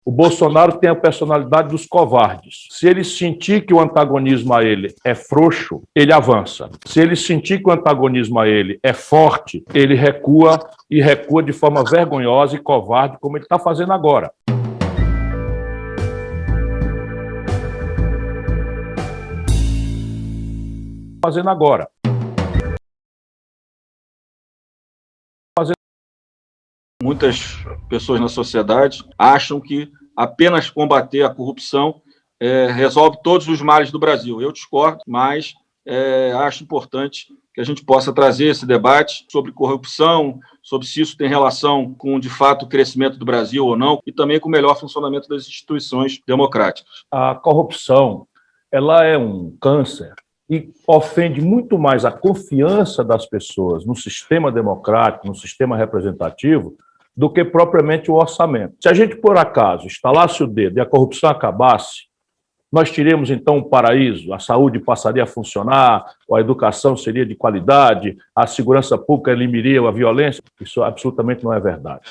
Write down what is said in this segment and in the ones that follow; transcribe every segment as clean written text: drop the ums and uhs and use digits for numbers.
O Bolsonaro tem a personalidade dos covardes. Se ele sentir que o antagonismo a ele é frouxo, ele avança. Se ele sentir que o antagonismo a ele é forte, ele recua e recua de forma vergonhosa e covarde, como ele está fazendo agora. Muitas pessoas na sociedade acham que apenas combater a corrupção resolve todos os males do Brasil. Eu discordo, mas acho importante que a gente possa trazer esse debate sobre corrupção, sobre se isso tem relação com, de fato, o crescimento do Brasil ou não, e também com o melhor funcionamento das instituições democráticas. A corrupção, ela é um câncer e ofende muito mais a confiança das pessoas no sistema democrático, no sistema representativo, do que propriamente o orçamento. Se a gente, por acaso, estalasse o dedo e a corrupção acabasse, nós teríamos, então, um paraíso, a saúde passaria a funcionar, a educação seria de qualidade, a segurança pública eliminaria a violência. Isso absolutamente não é verdade.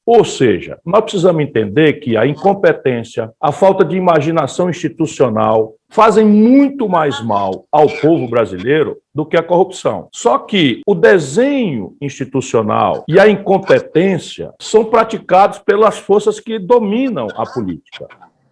Ou seja, nós precisamos entender que a incompetência, a falta de imaginação institucional fazem muito mais mal ao povo brasileiro do que a corrupção. Só que o desenho institucional e a incompetência são praticados pelas forças que dominam a política.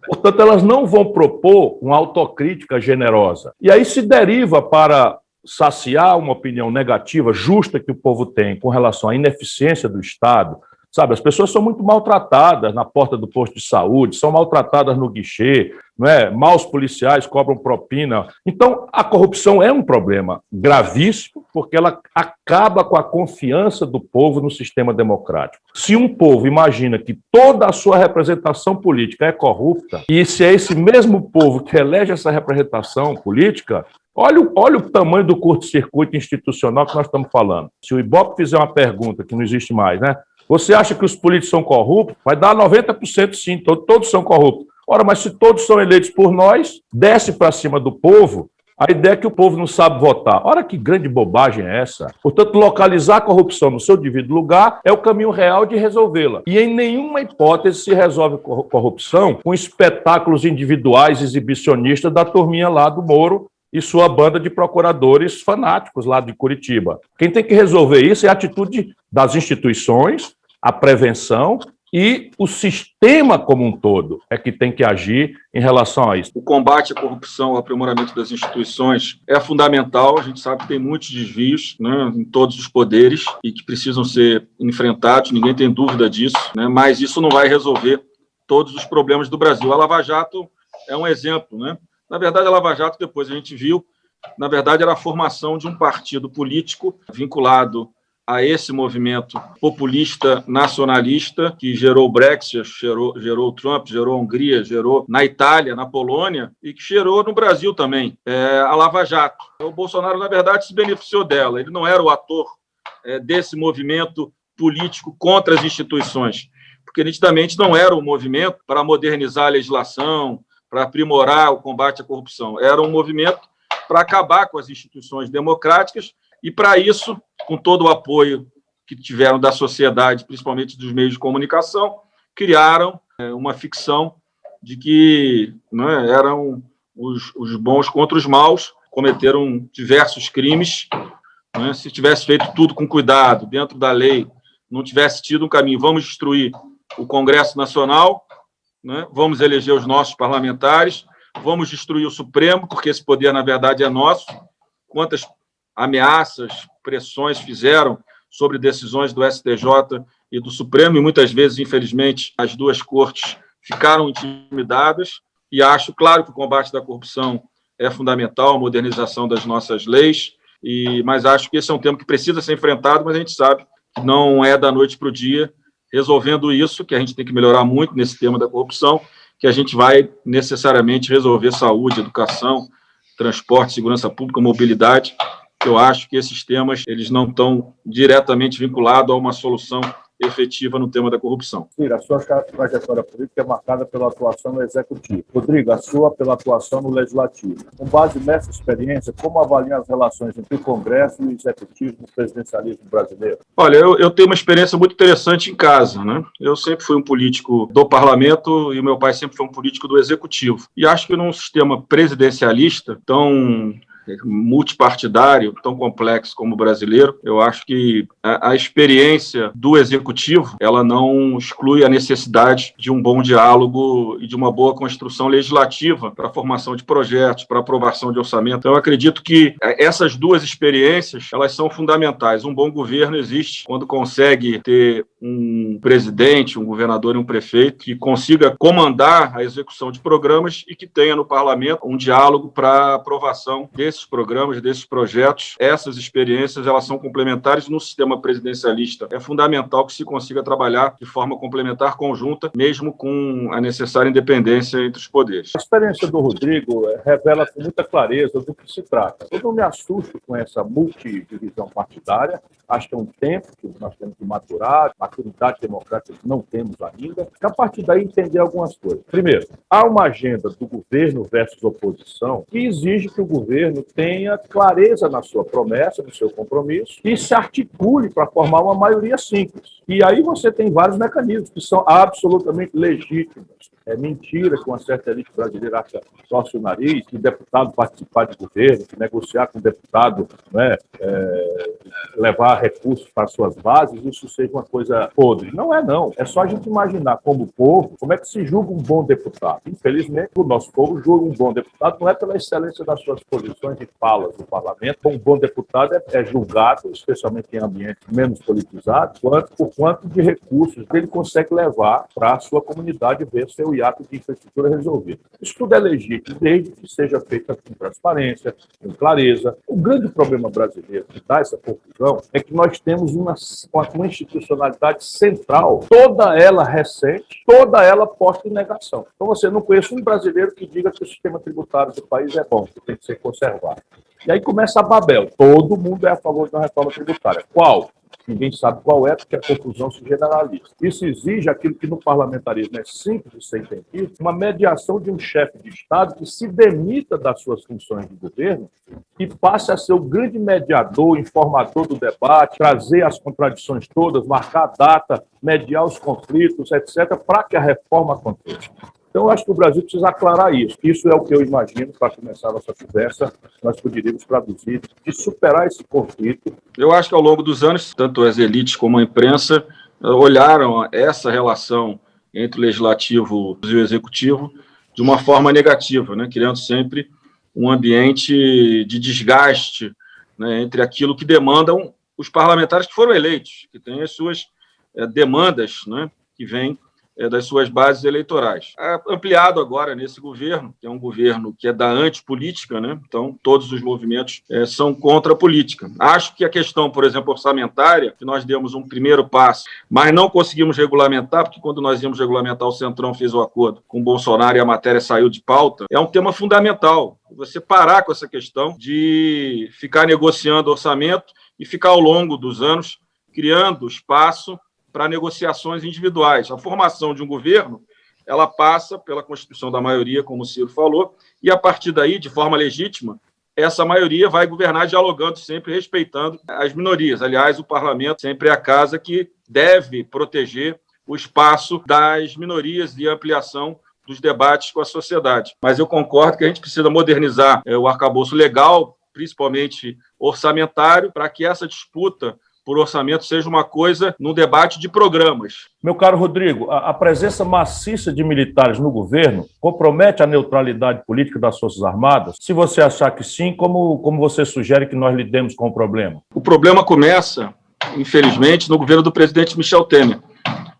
Portanto, elas não vão propor uma autocrítica generosa. E aí se deriva para saciar uma opinião negativa, justa que o povo tem com relação à ineficiência do Estado. Sabe, as pessoas são muito maltratadas na porta do posto de saúde, são maltratadas no guichê, não é? Maus policiais cobram propina. Então, a corrupção é um problema gravíssimo, porque ela acaba com a confiança do povo no sistema democrático. Se um povo imagina que toda a sua representação política é corrupta, e se é esse mesmo povo que elege essa representação política, olha o tamanho do curto-circuito institucional que nós estamos falando. Se o Ibope fizer uma pergunta, que não existe mais, né? Você acha que os políticos são corruptos? Vai dar 90% sim, todos são corruptos. Ora, mas se todos são eleitos por nós, desce para cima do povo, a ideia é que o povo não sabe votar. Ora, que grande bobagem é essa? Portanto, localizar a corrupção no seu devido lugar é o caminho real de resolvê-la. E em nenhuma hipótese se resolve corrupção com espetáculos individuais exibicionistas da turminha lá do Moro e sua banda de procuradores fanáticos lá de Curitiba. Quem tem que resolver isso é a atitude das instituições, a prevenção e o sistema como um todo é que tem que agir em relação a isso. O combate à corrupção, o aprimoramento das instituições é fundamental. A gente sabe que tem muitos desvios, né, em todos os poderes e que precisam ser enfrentados, ninguém tem dúvida disso, né, mas isso não vai resolver todos os problemas do Brasil. A Lava Jato é um exemplo, né? Na verdade, a Lava Jato, depois a gente viu, na verdade, era a formação de um partido político vinculado a esse movimento populista nacionalista que gerou o Brexit, gerou o Trump, gerou a Hungria, gerou na Itália, na Polônia e que gerou no Brasil também, a Lava Jato. O Bolsonaro, na verdade, se beneficiou dela. Ele não era o ator desse movimento político contra as instituições, porque nitidamente não era um movimento para modernizar a legislação, para aprimorar o combate à corrupção. Era um movimento para acabar com as instituições democráticas e, para isso, com todo o apoio que tiveram da sociedade, principalmente dos meios de comunicação, criaram uma ficção de que, né, eram os bons contra os maus, cometeram diversos crimes. Né, se tivesse feito tudo com cuidado, dentro da lei, não tivesse tido um caminho, vamos destruir o Congresso Nacional, né, vamos eleger os nossos parlamentares, vamos destruir o Supremo, porque esse poder, na verdade, é nosso. Quantas ameaças, pressões fizeram sobre decisões do STJ e do Supremo, e muitas vezes, infelizmente, as duas cortes ficaram intimidadas, e acho, claro, que o combate da corrupção é fundamental, a modernização das nossas leis, mas acho que esse é um tema que precisa ser enfrentado, mas a gente sabe que não é da noite para o dia, resolvendo isso, que a gente tem que melhorar muito nesse tema da corrupção, que a gente vai necessariamente resolver saúde, educação, transporte, segurança pública, mobilidade. Eu acho que esses temas eles não estão diretamente vinculados a uma solução efetiva no tema da corrupção. Ciro, a sua trajetória política é marcada pela atuação no Executivo. Rodrigo, a sua pela atuação no Legislativo. Com base nessa experiência, como avalia as relações entre o Congresso e o Executivo no presidencialismo brasileiro? Olha, eu tenho uma experiência muito interessante em casa, né? Eu sempre fui um político do parlamento e o meu pai sempre foi um político do executivo. E acho que num sistema presidencialista tão multipartidário, tão complexo como o brasileiro, eu acho que a experiência do executivo, ela não exclui a necessidade de um bom diálogo e de uma boa construção legislativa para a formação de projetos, para a aprovação de orçamento. Então, eu acredito que essas duas experiências, elas são fundamentais. Um bom governo existe quando consegue ter um presidente, um governador e um prefeito que consiga comandar a execução de programas e que tenha no parlamento um diálogo para aprovação desses programas, desses projetos. Essas experiências, elas são complementares no sistema presidencialista. É fundamental que se consiga trabalhar de forma complementar, conjunta, mesmo com a necessária independência entre os poderes. A experiência do Rodrigo revela com muita clareza do que se trata. Eu não me assusto com essa multidivisão partidária. Acho que é um tempo que nós temos que maturar, maturidade democrática que não temos ainda, e a partir daí entender algumas coisas. Primeiro, há uma agenda do governo versus oposição que exige que o governo tenha clareza na sua promessa, no seu compromisso, e se articule para formar uma maioria simples. E aí você tem vários mecanismos que são absolutamente legítimos. É mentira que uma certa elite brasileira acha torce o nariz, que deputado participar de governo, que negociar com deputado, né, levar recursos para suas bases, isso seja uma coisa podre. Não é, não. É só a gente imaginar como povo, como é que se julga um bom deputado. Infelizmente, o nosso povo julga um bom deputado não é pela excelência das suas posições e falas no parlamento. Um bom deputado é julgado, especialmente em ambientes menos politizados, por quanto de recursos ele consegue levar para a sua comunidade ver seu hiato de infraestrutura resolvido. Isso tudo é legítimo, desde que seja feito com transparência, com clareza. O grande problema brasileiro que dá essa confusão é que nós temos uma institucionalidade central, toda ela recente, toda ela posta em negação. Então, você não conhece um brasileiro que diga que o sistema tributário do país é bom, que tem que ser conservado. E aí começa a Babel. Todo mundo é a favor de uma reforma tributária. Qual? Ninguém sabe qual é, porque a confusão se generaliza. Isso exige aquilo que no parlamentarismo é simples de ser entendido, uma mediação de um chefe de Estado que se demita das suas funções de governo e passe a ser o grande mediador, informador do debate, trazer as contradições todas, marcar a data, mediar os conflitos, etc., para que a reforma aconteça. Então, eu acho que o Brasil precisa aclarar isso. Isso é o que eu imagino, para começar a nossa conversa, nós poderíamos traduzir, de superar esse conflito. Eu acho que ao longo dos anos, tanto as elites como a imprensa olharam essa relação entre o legislativo e o executivo de uma forma negativa, né? Criando sempre um ambiente de desgaste, né, entre aquilo que demandam os parlamentares que foram eleitos, que têm as suas demandas, né, que vêm das suas bases eleitorais. Ampliado agora nesse governo, que é um governo que é da antipolítica, né? Então todos os movimentos são contra a política. Acho que a questão, por exemplo, orçamentária, que nós demos um primeiro passo, mas não conseguimos regulamentar, porque quando nós íamos regulamentar, o Centrão fez o acordo com o Bolsonaro e a matéria saiu de pauta, é um tema fundamental. Você parar com essa questão de ficar negociando orçamento e ficar ao longo dos anos criando espaço para negociações individuais. A formação de um governo, ela passa pela constituição da maioria, como o Ciro falou, e a partir daí, de forma legítima, essa maioria vai governar dialogando sempre, respeitando as minorias. Aliás, o parlamento sempre é a casa que deve proteger o espaço das minorias e a ampliação dos debates com a sociedade. Mas eu concordo que a gente precisa modernizar o arcabouço legal, principalmente orçamentário, para que essa disputa por orçamento seja uma coisa num debate de programas. Meu caro Rodrigo, a presença maciça de militares no governo compromete a neutralidade política das Forças Armadas? Se você achar que sim, como você sugere que nós lidemos com o problema? O problema começa, infelizmente, no governo do presidente Michel Temer,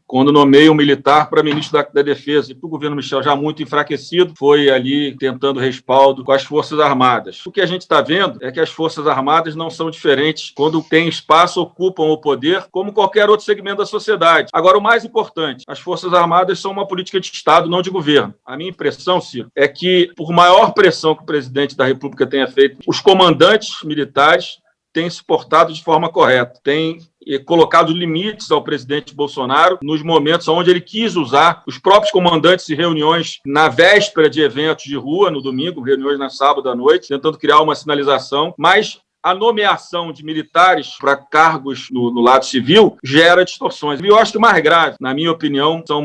quando nomeia um militar para ministro da Defesa, e para o governo Michel já muito enfraquecido, foi ali tentando respaldo com as Forças Armadas. O que a gente está vendo é que as Forças Armadas não são diferentes. Quando tem espaço, ocupam o poder, como qualquer outro segmento da sociedade. Agora, o mais importante, as Forças Armadas são uma política de Estado, não de governo. A minha impressão, Ciro, é que, por maior pressão que o presidente da República tenha feito, os comandantes militares têm se portado de forma correta, têm colocado limites ao presidente Bolsonaro nos momentos onde ele quis usar os próprios comandantes e reuniões na véspera de eventos de rua, no domingo, reuniões na sábado à noite, tentando criar uma sinalização, mas a nomeação de militares para cargos no lado civil gera distorções. E eu acho que o mais grave, na minha opinião, são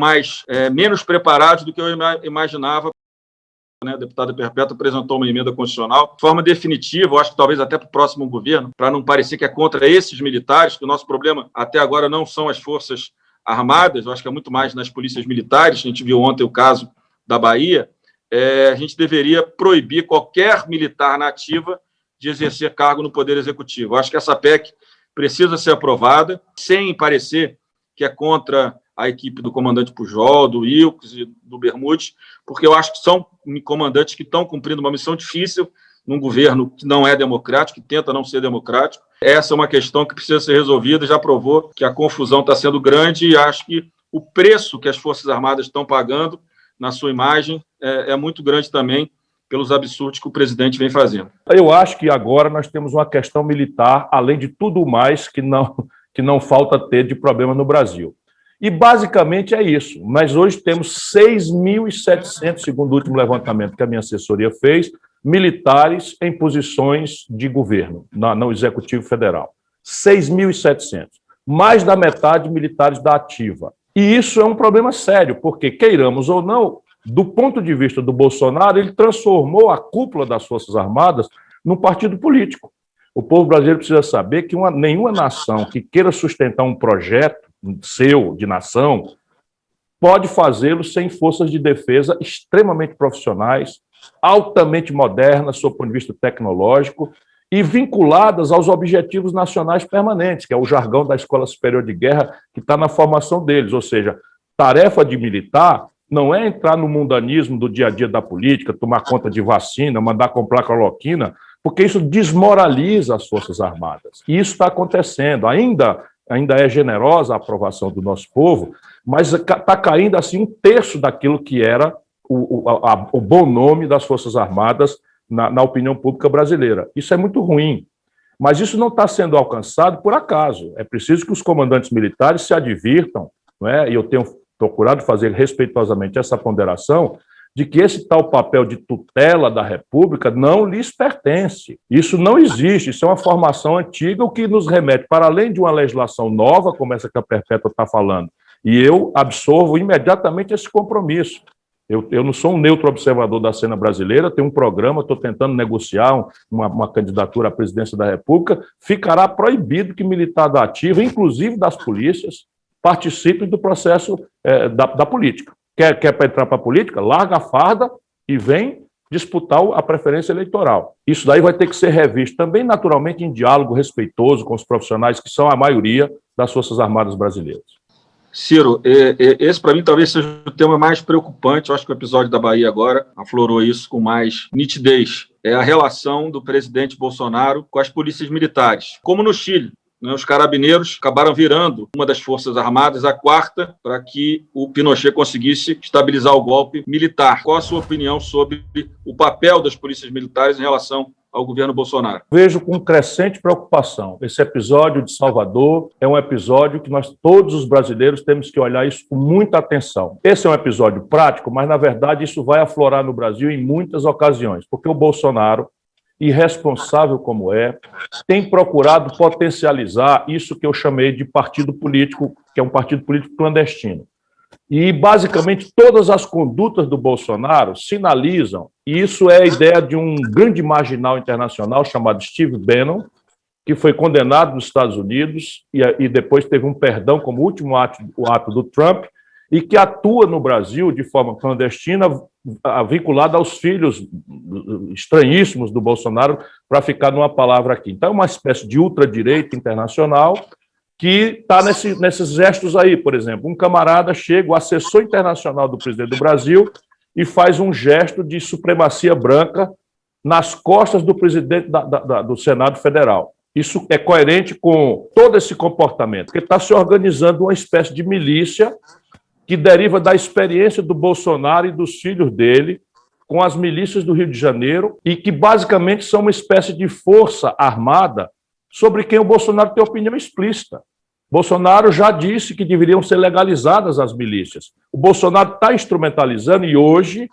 menos preparados do que eu imaginava. A deputada Perpétua apresentou uma emenda constitucional de forma definitiva, eu acho que talvez até para o próximo governo, para não parecer que é contra esses militares, que o nosso problema até agora não são as Forças Armadas, eu acho que é muito mais nas polícias militares. A gente viu ontem o caso da Bahia. A gente deveria proibir qualquer militar na ativa de exercer cargo no Poder Executivo. Eu acho que essa PEC precisa ser aprovada, sem parecer que é contra a equipe do comandante Pujol, do Ilques e do Bermudes, porque eu acho que são comandantes que estão cumprindo uma missão difícil num governo que não é democrático, que tenta não ser democrático. Essa é uma questão que precisa ser resolvida. Já provou que a confusão está sendo grande e acho que o preço que as Forças Armadas estão pagando na sua imagem é muito grande também pelos absurdos que o presidente vem fazendo. Eu acho que agora nós temos uma questão militar, além de tudo mais que não falta ter de problema no Brasil. E basicamente é isso. Mas hoje temos 6.700, segundo o último levantamento que a minha assessoria fez, militares em posições de governo, no Executivo Federal. 6.700. Mais da metade militares da ativa. E isso é um problema sério, porque, queiramos ou não, do ponto de vista do Bolsonaro, ele transformou a cúpula das Forças Armadas num partido político. O povo brasileiro precisa saber que nenhuma nação que queira sustentar um projeto seu, de nação, pode fazê-lo sem forças de defesa extremamente profissionais, altamente modernas, sob o ponto de vista tecnológico, e vinculadas aos objetivos nacionais permanentes, que é o jargão da Escola Superior de Guerra, que está na formação deles. Ou seja, tarefa de militar não é entrar no mundanismo do dia a dia da política, tomar conta de vacina, mandar comprar cloroquina, porque isso desmoraliza as Forças Armadas. E isso está acontecendo. Ainda é generosa a aprovação do nosso povo, mas está caindo assim 1/3 daquilo que era o bom nome das Forças Armadas na opinião pública brasileira. Isso é muito ruim, mas isso não está sendo alcançado por acaso. É preciso que os comandantes militares se advirtam, não é? E eu tenho procurado fazer respeitosamente essa ponderação, de que esse tal papel de tutela da República não lhes pertence. Isso não existe, isso é uma formação antiga, o que nos remete, para além de uma legislação nova, como essa que a Perpétua está falando, e eu absorvo imediatamente esse compromisso. Eu não sou um neutro observador da cena brasileira, tenho um programa, estou tentando negociar uma candidatura à presidência da República, ficará proibido que militar da ativa, inclusive das polícias, participem do processo da política. Quer entrar para a política? Larga a farda e vem disputar a preferência eleitoral. Isso daí vai ter que ser revisto também, naturalmente, em diálogo respeitoso com os profissionais, que são a maioria das Forças Armadas brasileiras. Ciro, esse para mim talvez seja o tema mais preocupante. Eu acho que o episódio da Bahia agora aflorou isso com mais nitidez. É a relação do presidente Bolsonaro com as polícias militares, como no Chile. Os carabineiros acabaram virando uma das Forças Armadas, a quarta, para que o Pinochet conseguisse estabilizar o golpe militar. Qual a sua opinião sobre o papel das polícias militares em relação ao governo Bolsonaro? Vejo com crescente preocupação. Esse episódio de Salvador é um episódio que nós, todos os brasileiros, temos que olhar isso com muita atenção. Esse é um episódio prático, mas, na verdade, isso vai aflorar no Brasil em muitas ocasiões, porque o Bolsonaro, irresponsável como tem procurado potencializar isso que eu chamei de partido político, que é um partido político clandestino. E, basicamente, todas as condutas do Bolsonaro sinalizam, e isso é a ideia de um grande marginal internacional chamado Steve Bannon, que foi condenado nos Estados Unidos e depois teve um perdão como último ato do Trump, e que atua no Brasil de forma clandestina, vinculada aos filhos estranhíssimos do Bolsonaro, para ficar numa palavra aqui. Então, é uma espécie de ultradireita internacional que está nesses gestos aí. Por exemplo, um camarada chega, o assessor internacional do presidente do Brasil, e faz um gesto de supremacia branca nas costas do presidente do Senado Federal. Isso é coerente com todo esse comportamento, porque está se organizando uma espécie de milícia que deriva da experiência do Bolsonaro e dos filhos dele com as milícias do Rio de Janeiro e que basicamente são uma espécie de força armada sobre quem o Bolsonaro tem opinião explícita. Bolsonaro já disse que deveriam ser legalizadas as milícias. O Bolsonaro está instrumentalizando e hoje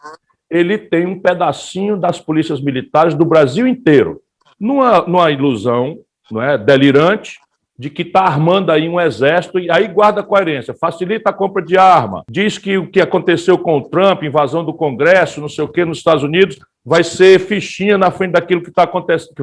ele tem um pedacinho das polícias militares do Brasil inteiro, numa ilusão, não é, delirante, de que está armando aí um exército e aí guarda a coerência, facilita a compra de arma, diz que o que aconteceu com o Trump, invasão do Congresso, não sei o que, nos Estados Unidos, vai ser fichinha na frente daquilo que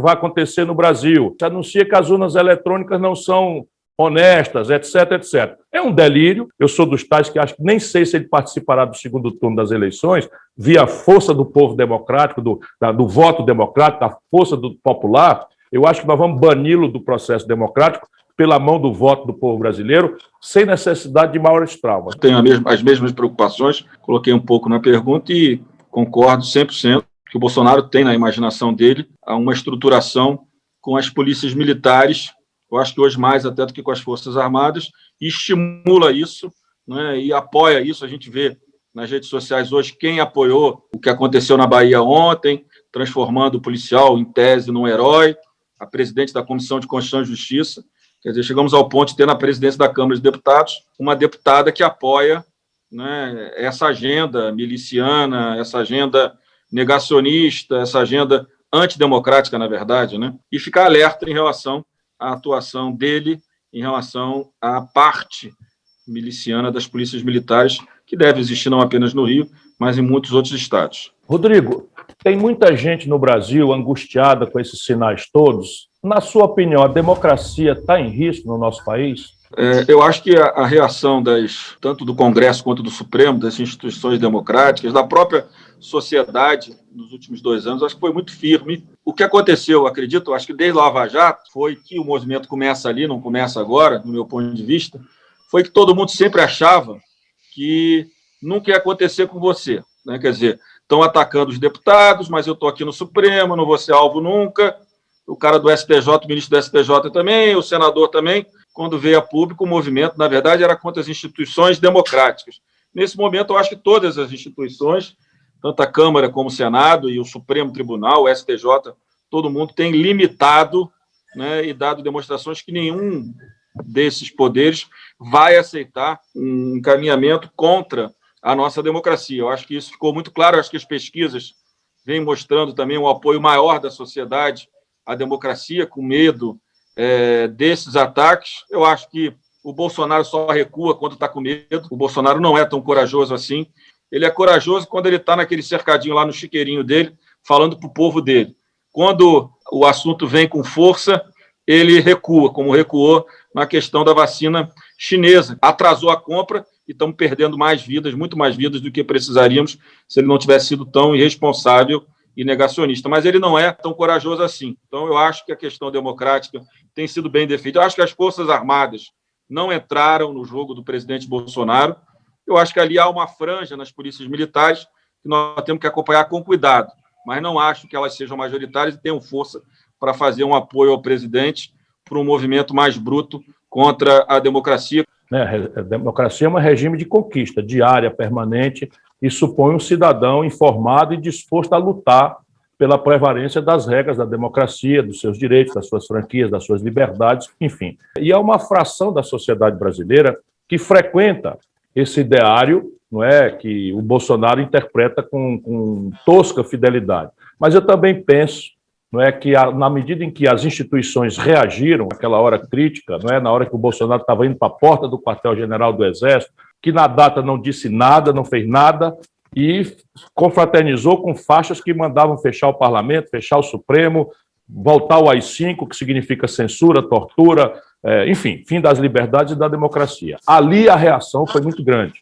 vai acontecer no Brasil. Se anuncia que as urnas eletrônicas não são honestas, etc, etc. É um delírio. Eu sou dos tais que acho que nem sei se ele participará do segundo turno das eleições, via força do povo democrático, do voto democrático, da força do popular. Eu acho que nós vamos bani-lo do processo democrático pela mão do voto do povo brasileiro, sem necessidade de maiores traumas. Tenho as mesmas preocupações, coloquei um pouco na pergunta e concordo 100% que o Bolsonaro tem na imaginação dele uma estruturação com as polícias militares, eu acho que hoje mais até do que com as Forças Armadas, e estimula isso, né, e apoia isso. A gente vê nas redes sociais hoje quem apoiou o que aconteceu na Bahia ontem, transformando o policial, em tese, num herói, a presidente da Comissão de Constituição e Justiça. Quer dizer, chegamos ao ponto de ter na presidência da Câmara de Deputados uma deputada que apoia, né, essa agenda miliciana, essa agenda negacionista, essa agenda antidemocrática, na verdade, né? E ficar alerta em relação à atuação dele, em relação à parte miliciana das polícias militares, que deve existir não apenas no Rio, mas em muitos outros estados. Rodrigo, tem muita gente no Brasil angustiada com esses sinais todos. Na sua opinião, a democracia está em risco no nosso país? Eu acho que a reação tanto do Congresso quanto do Supremo, das instituições democráticas, da própria sociedade nos últimos 2 anos, acho que foi muito firme. O que aconteceu, acredito, acho que desde o Lava Jato, foi que o movimento começa ali, não começa agora, no meu ponto de vista, foi que todo mundo sempre achava que nunca ia acontecer com você, né? Quer dizer, estão atacando os deputados, mas eu estou aqui no Supremo, não vou ser alvo nunca. O cara do STJ, o ministro do STJ também, o senador também. Quando veio a público, o movimento, na verdade, era contra as instituições democráticas. Nesse momento, eu acho que todas as instituições, tanto a Câmara como o Senado e o Supremo Tribunal, o STJ, todo mundo tem limitado, né, e dado demonstrações que nenhum desses poderes vai aceitar um encaminhamento contra a nossa democracia. Eu acho que isso ficou muito claro. Eu acho que as pesquisas vêm mostrando também um apoio maior da sociedade à democracia, com medo desses ataques. Eu acho que o Bolsonaro só recua quando está com medo. O Bolsonaro não é tão corajoso assim. Ele é corajoso quando ele está naquele cercadinho lá no chiqueirinho dele, falando para o povo dele. Quando o assunto vem com força, ele recua, como recuou na questão da vacina chinesa. Atrasou a compra e estamos perdendo mais vidas, muito mais vidas do que precisaríamos se ele não tivesse sido tão irresponsável e negacionista. Mas ele não é tão corajoso assim. Então, eu acho que a questão democrática tem sido bem defendida. Eu acho que as Forças Armadas não entraram no jogo do presidente Bolsonaro. Eu acho que ali há uma franja nas polícias militares que nós temos que acompanhar com cuidado, mas não acho que elas sejam majoritárias e tenham força para fazer um apoio ao presidente para um movimento mais bruto contra a democracia. A democracia é um regime de conquista diária, permanente, e supõe um cidadão informado e disposto a lutar pela prevalência das regras da democracia, dos seus direitos, das suas franquias, das suas liberdades, enfim. E há uma fração da sociedade brasileira que frequenta esse ideário, não é, que o Bolsonaro interpreta com tosca fidelidade. Mas eu também penso, não é, que na medida em que as instituições reagiram àquela hora crítica, não é, na hora que o Bolsonaro estava indo para a porta do quartel-general do Exército, que na data não disse nada, não fez nada, e confraternizou com faixas que mandavam fechar o parlamento, fechar o Supremo, voltar ao AI-5, que significa censura, tortura, enfim, fim das liberdades e da democracia. Ali a reação foi muito grande.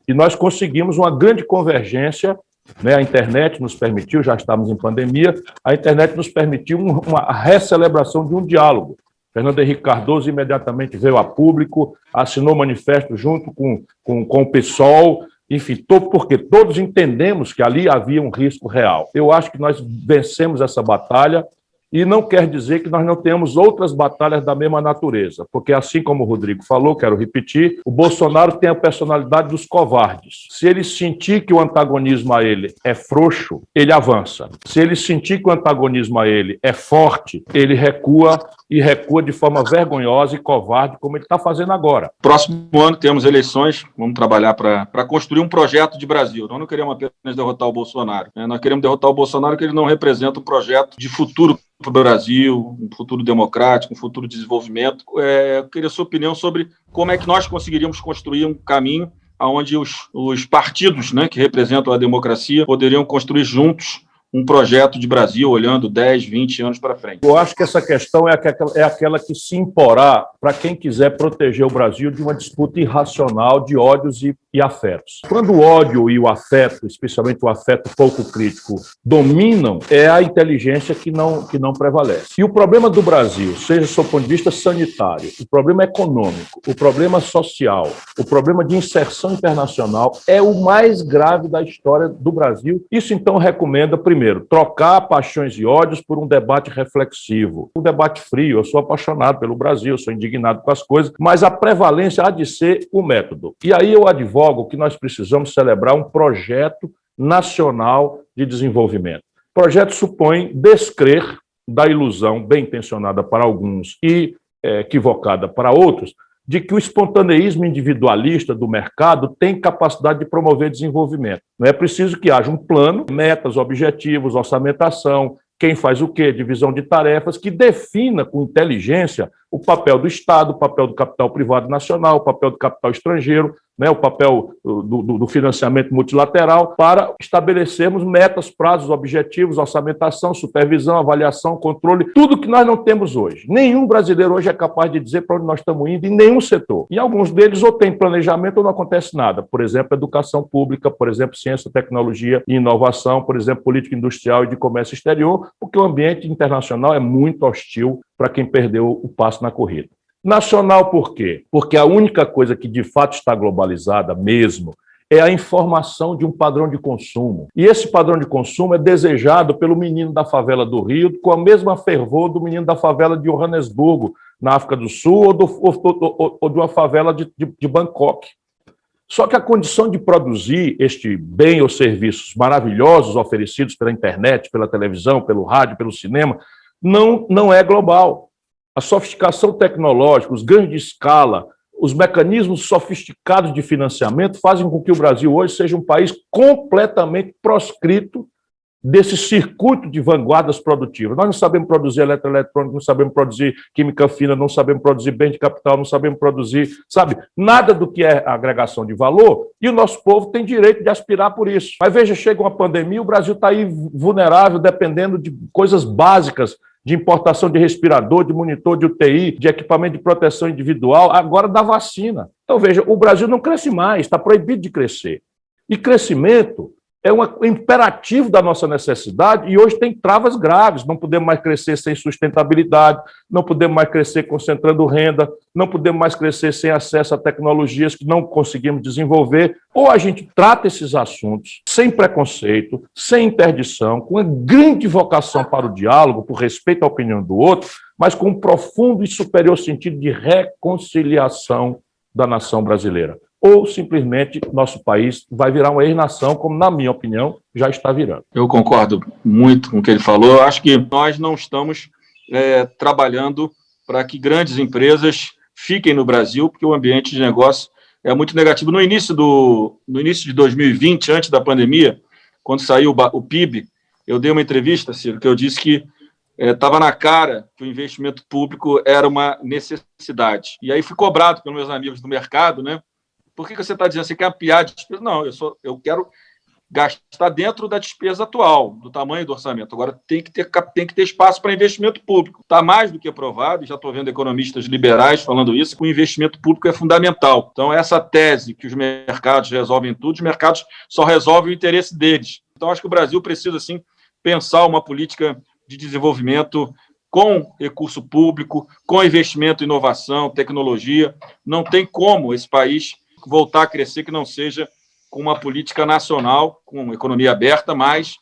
E nós conseguimos uma grande convergência, né? A internet nos permitiu, já estávamos em pandemia, a internet nos permitiu uma recelebração de um diálogo. Fernando Henrique Cardoso imediatamente veio a público, assinou manifesto junto com o PSOL, enfim, porque todos entendemos que ali havia um risco real. Eu acho que nós vencemos essa batalha E não quer dizer que nós não tenhamos outras batalhas da mesma natureza, porque assim como o Rodrigo falou, quero repetir, o Bolsonaro tem a personalidade dos covardes. Se ele sentir que o antagonismo a ele é frouxo, ele avança. Se ele sentir que o antagonismo a ele é forte, ele recua e recua de forma vergonhosa e covarde, como ele está fazendo agora. Próximo ano temos eleições, vamos trabalhar para construir um projeto de Brasil. Nós não queremos apenas derrotar o Bolsonaro, né? Nós queremos derrotar o Bolsonaro porque ele não representa um projeto de futuro para o Brasil, um futuro democrático, um futuro de desenvolvimento. Eu queria a sua opinião sobre como é que nós conseguiríamos construir um caminho onde os partidos, né, que representam a democracia poderiam construir juntos um projeto de Brasil olhando 10, 20 anos para frente. Eu acho que essa questão é aquela que se imporá para quem quiser proteger o Brasil de uma disputa irracional de ódios e afetos. Quando o ódio e o afeto, especialmente o afeto pouco crítico, dominam, é a inteligência que não prevalece. E o problema do Brasil, seja do ponto de vista sanitário, o problema econômico, o problema social, o problema de inserção internacional, é o mais grave da história do Brasil. Isso, então, recomenda, primeiro, trocar paixões e ódios por um debate reflexivo, um debate frio. Eu sou apaixonado pelo Brasil, sou indignado com as coisas, mas a prevalência há de ser o método. E aí eu advogo que nós precisamos celebrar um projeto nacional de desenvolvimento. O projeto supõe descrer da ilusão bem intencionada para alguns e equivocada para outros, de que o espontaneísmo individualista do mercado tem capacidade de promover desenvolvimento. Não é preciso que haja um plano, metas, objetivos, orçamentação, quem faz o quê, divisão de tarefas, que defina com inteligência o papel do Estado, o papel do capital privado nacional, o papel do capital estrangeiro, né, o papel do financiamento multilateral, para estabelecermos metas, prazos, objetivos, orçamentação, supervisão, avaliação, controle, tudo que nós não temos hoje. Nenhum brasileiro hoje é capaz de dizer para onde nós estamos indo em nenhum setor. Em alguns deles ou tem planejamento ou não acontece nada. Por exemplo, educação pública, por exemplo, ciência, tecnologia e inovação, por exemplo, política industrial e de comércio exterior, porque o ambiente internacional é muito hostil para quem perdeu o passo na corrida. Nacional por quê? Porque a única coisa que de fato está globalizada mesmo é a informação de um padrão de consumo. E esse padrão de consumo é desejado pelo menino da favela do Rio com a mesma fervor do menino da favela de Joanesburgo, na África do Sul, ou de uma favela de Bangkok. Só que a condição de produzir este bem ou serviços maravilhosos oferecidos pela internet, pela televisão, pelo rádio, pelo cinema, não é global. A sofisticação tecnológica, os ganhos de escala, os mecanismos sofisticados de financiamento fazem com que o Brasil hoje seja um país completamente proscrito desse circuito de vanguardas produtivas. Nós não sabemos produzir eletroeletrônico, não sabemos produzir química fina, não sabemos produzir bem de capital, não sabemos produzir, nada do que é agregação de valor, e o nosso povo tem direito de aspirar por isso. Mas veja, chega uma pandemia, o Brasil está aí vulnerável, dependendo de coisas básicas, de importação de respirador, de monitor de UTI, de equipamento de proteção individual, agora da vacina. Então, veja, o Brasil não cresce mais, está proibido de crescer. E crescimento é um imperativo da nossa necessidade e hoje tem travas graves. Não podemos mais crescer sem sustentabilidade, não podemos mais crescer concentrando renda, não podemos mais crescer sem acesso a tecnologias que não conseguimos desenvolver. Ou a gente trata esses assuntos sem preconceito, sem interdição, com uma grande vocação para o diálogo, por respeito à opinião do outro, mas com um profundo e superior sentido de reconciliação da nação brasileira. Ou, simplesmente, nosso país vai virar uma ex-nação, como, na minha opinião, já está virando. Eu concordo muito com o que ele falou. Eu acho que nós não estamos trabalhando para que grandes empresas fiquem no Brasil, porque o ambiente de negócio é muito negativo. No início de 2020, antes da pandemia, quando saiu o PIB, eu dei uma entrevista, Ciro, que eu disse que estava na cara que o investimento público era uma necessidade. E aí fui cobrado pelos meus amigos do mercado, né? Por que você está dizendo? Você quer ampliar a despesa? Não, eu quero gastar dentro da despesa atual, do tamanho do orçamento. Agora, tem que ter espaço para investimento público. Está mais do que provado, e já estou vendo economistas liberais falando isso, que o investimento público é fundamental. Então, essa tese que os mercados resolvem tudo, os mercados só resolvem o interesse deles. Então, acho que o Brasil precisa, sim, pensar uma política de desenvolvimento com recurso público, com investimento em inovação, tecnologia. Não tem como esse país voltar a crescer que não seja com uma política nacional, com uma economia aberta, mas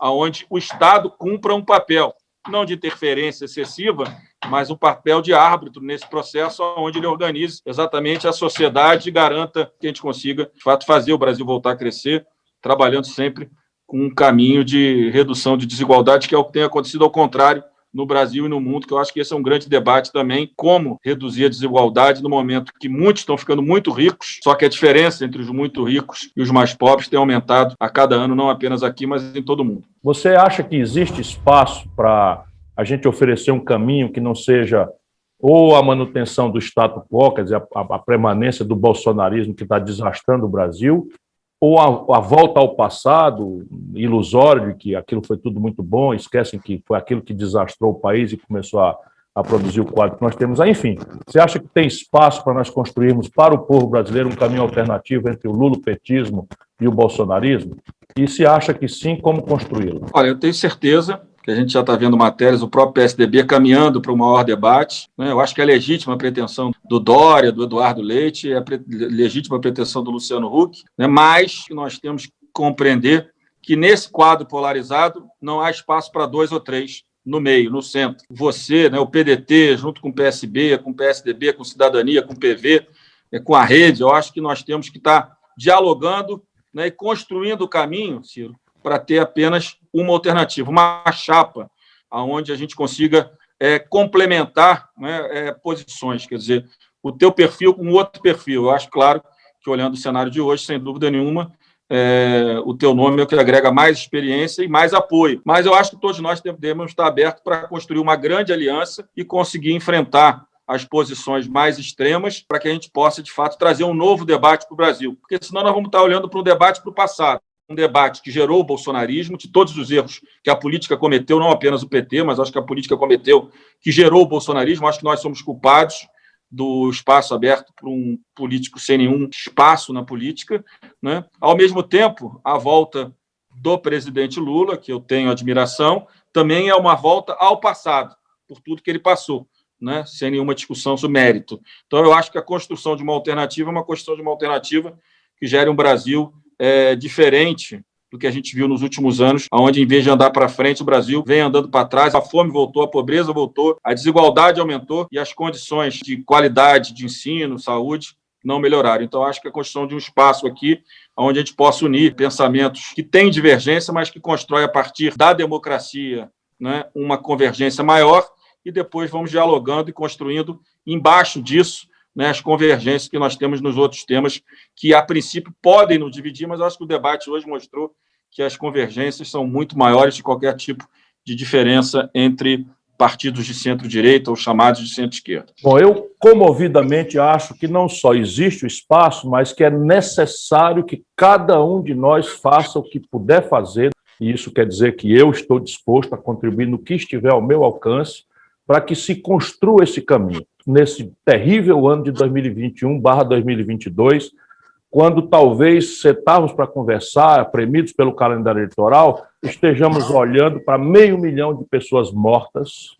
onde o Estado cumpra um papel. não de interferência excessiva, mas um papel de árbitro nesse processo, onde ele organize exatamente a sociedade e garanta que a gente consiga, de fato, fazer o Brasil voltar a crescer, trabalhando sempre com um caminho de redução de desigualdade, que é o que tem acontecido ao contrário no Brasil e no mundo, que eu acho que esse é um grande debate também, como reduzir a desigualdade no momento que muitos estão ficando muito ricos, só que a diferença entre os muito ricos e os mais pobres tem aumentado a cada ano, não apenas aqui, mas em todo o mundo. Você acha que existe espaço para a gente oferecer um caminho que não seja ou a manutenção do status quo, quer dizer, a permanência do bolsonarismo que está desastrando o Brasil, ou a volta ao passado, ilusório, de que aquilo foi tudo muito bom, esquecem que foi aquilo que desastrou o país e começou a produzir o quadro que nós temos. Enfim, você acha que tem espaço para nós construirmos para o povo brasileiro um caminho alternativo entre o lulopetismo e o bolsonarismo? E se acha que sim, como construí-lo? Olha, eu tenho certeza que a gente já está vendo matérias, o próprio PSDB caminhando para um maior debate, né? Eu acho que é legítima a pretensão do Dória, do Eduardo Leite, é legítima a pretensão do Luciano Huck, né? Mas nós temos que compreender que nesse quadro polarizado não há espaço para 2 ou 3 no meio, no centro. Você, né, o PDT, junto com o PSB, com o PSDB, com Cidadania, com o PV, com a rede, eu acho que nós temos que estar dialogando, né, e construindo o caminho, Ciro, para ter apenas uma alternativa, uma chapa, onde a gente consiga complementar, né, posições, quer dizer, o teu perfil com outro perfil. Eu acho, claro, que olhando o cenário de hoje, sem dúvida nenhuma, o teu nome é o que agrega mais experiência e mais apoio. Mas eu acho que todos nós devemos estar abertos para construir uma grande aliança e conseguir enfrentar as posições mais extremas para que a gente possa, de fato, trazer um novo debate para o Brasil. Porque senão nós vamos estar olhando para um debate para o passado. Um debate que gerou o bolsonarismo, de todos os erros que a política cometeu, não apenas o PT, mas acho que a política cometeu, que gerou o bolsonarismo. Acho que nós somos culpados do espaço aberto para um político sem nenhum espaço na política, né? Ao mesmo tempo, a volta do presidente Lula, que eu tenho admiração, também é uma volta ao passado, por tudo que ele passou, né? Sem nenhuma discussão sobre mérito. Então, eu acho que a construção de uma alternativa é uma construção de uma alternativa que gere um Brasil diferente do que a gente viu nos últimos anos, onde, em vez de andar para frente, o Brasil vem andando para trás, a fome voltou, a pobreza voltou, a desigualdade aumentou e as condições de qualidade de ensino, saúde, não melhoraram. Então, acho que a construção de um espaço aqui onde a gente possa unir pensamentos que têm divergência, mas que constrói a partir da democracia, né, uma convergência maior, e depois vamos dialogando e construindo embaixo disso, né, as convergências que nós temos nos outros temas, que a princípio podem nos dividir, mas eu acho que o debate hoje mostrou que as convergências são muito maiores de qualquer tipo de diferença entre partidos de centro-direita ou chamados de centro-esquerda. Bom, eu comovidamente acho que não só existe o espaço, mas que é necessário que cada um de nós faça o que puder fazer, e isso quer dizer que eu estou disposto a contribuir no que estiver ao meu alcance para que se construa esse caminho, nesse terrível ano de 2021/2022, quando talvez sentarmos para conversar, premidos pelo calendário eleitoral, estejamos olhando para 500 mil de pessoas mortas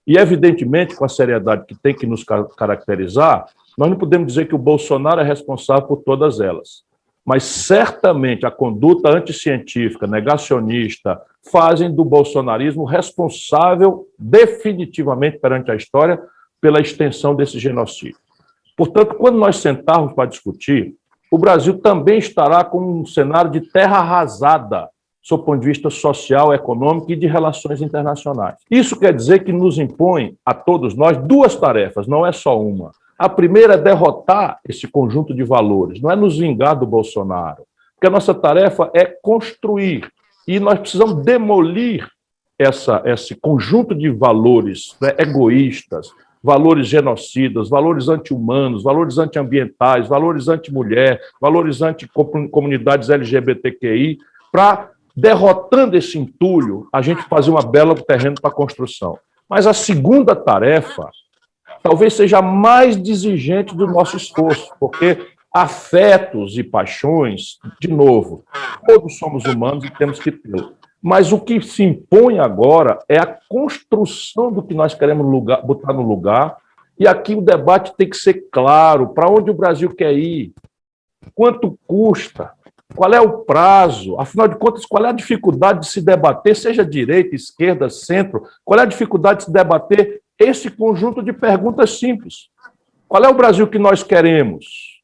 e, evidentemente, com a seriedade que tem que nos caracterizar, nós não podemos dizer que o Bolsonaro é responsável por todas elas. Mas, certamente, a conduta anticientífica, negacionista, fazem do bolsonarismo responsável definitivamente perante a história pela extensão desse genocídio. Portanto, quando nós sentarmos para discutir, o Brasil também estará com um cenário de terra arrasada, sob o ponto de vista social, econômico e de relações internacionais. Isso quer dizer que nos impõe a todos nós 2 tarefas, não é só uma. A primeira é derrotar esse conjunto de valores, não é nos vingar do Bolsonaro, porque a nossa tarefa é construir, e nós precisamos demolir esse conjunto de valores, né, egoístas, valores genocidas, valores anti-humanos, valores anti-ambientais, valores anti-mulher, valores anti-comunidades LGBTQI, para, derrotando esse entulho, a gente fazer uma bela terreno para a construção. Mas a segunda tarefa talvez seja mais exigente do nosso esforço, porque afetos e paixões, de novo, todos somos humanos e temos que tê-lo. Mas o que se impõe agora é a construção do que nós queremos botar no lugar, e aqui o debate tem que ser claro, para onde o Brasil quer ir, quanto custa, Qual é o prazo? Afinal de contas, qual é a dificuldade de se debater, seja direita, esquerda, centro? Qual é a dificuldade de se debater esse conjunto de perguntas simples? Qual é o Brasil que nós queremos?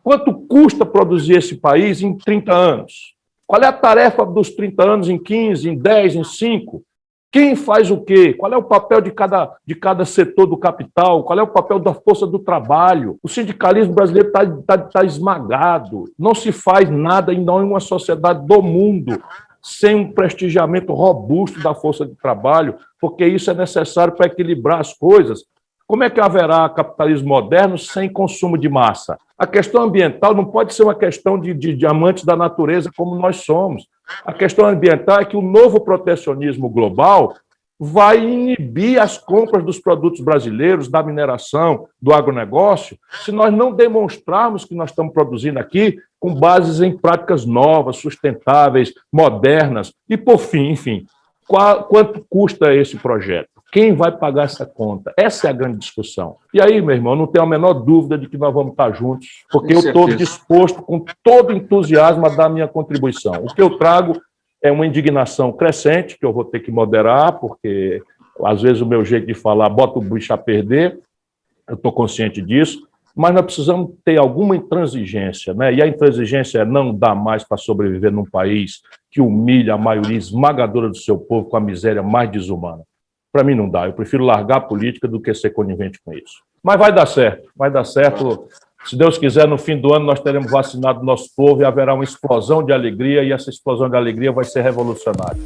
Quanto custa produzir esse país em 30 anos? Qual é a tarefa dos 30 anos em 15, em 10, em 5? Quem faz o quê? Qual é o papel de cada setor do capital? Qual é o papel da força do trabalho? O sindicalismo brasileiro está esmagado. Não se faz nada em nenhuma sociedade do mundo sem um prestigiamento robusto da força de trabalho, porque isso é necessário para equilibrar as coisas. Como é que haverá capitalismo moderno sem consumo de massa? A questão ambiental não pode ser uma questão de amantes da natureza como nós somos. A questão ambiental é que o novo protecionismo global vai inibir as compras dos produtos brasileiros, da mineração, do agronegócio, se nós não demonstrarmos que nós estamos produzindo aqui com bases em práticas novas, sustentáveis, modernas. E, por fim, enfim, quanto custa esse projeto? Quem vai pagar essa conta? Essa é a grande discussão. E aí, meu irmão, não tenho a menor dúvida de que nós vamos estar juntos, porque eu estou disposto, com todo entusiasmo, a dar a minha contribuição. O que eu trago é uma indignação crescente, que eu vou ter que moderar, porque, às vezes, o meu jeito de falar bota o bicho a perder, eu estou consciente disso, mas nós precisamos ter alguma intransigência, né? E a intransigência é não dar mais para sobreviver num país que humilha a maioria esmagadora do seu povo com a miséria mais desumana. Para mim não dá, eu prefiro largar a política do que ser conivente com isso. Mas vai dar certo, vai dar certo. Se Deus quiser, no fim do ano nós teremos vacinado o nosso povo e haverá uma explosão de alegria, e essa explosão de alegria vai ser revolucionária.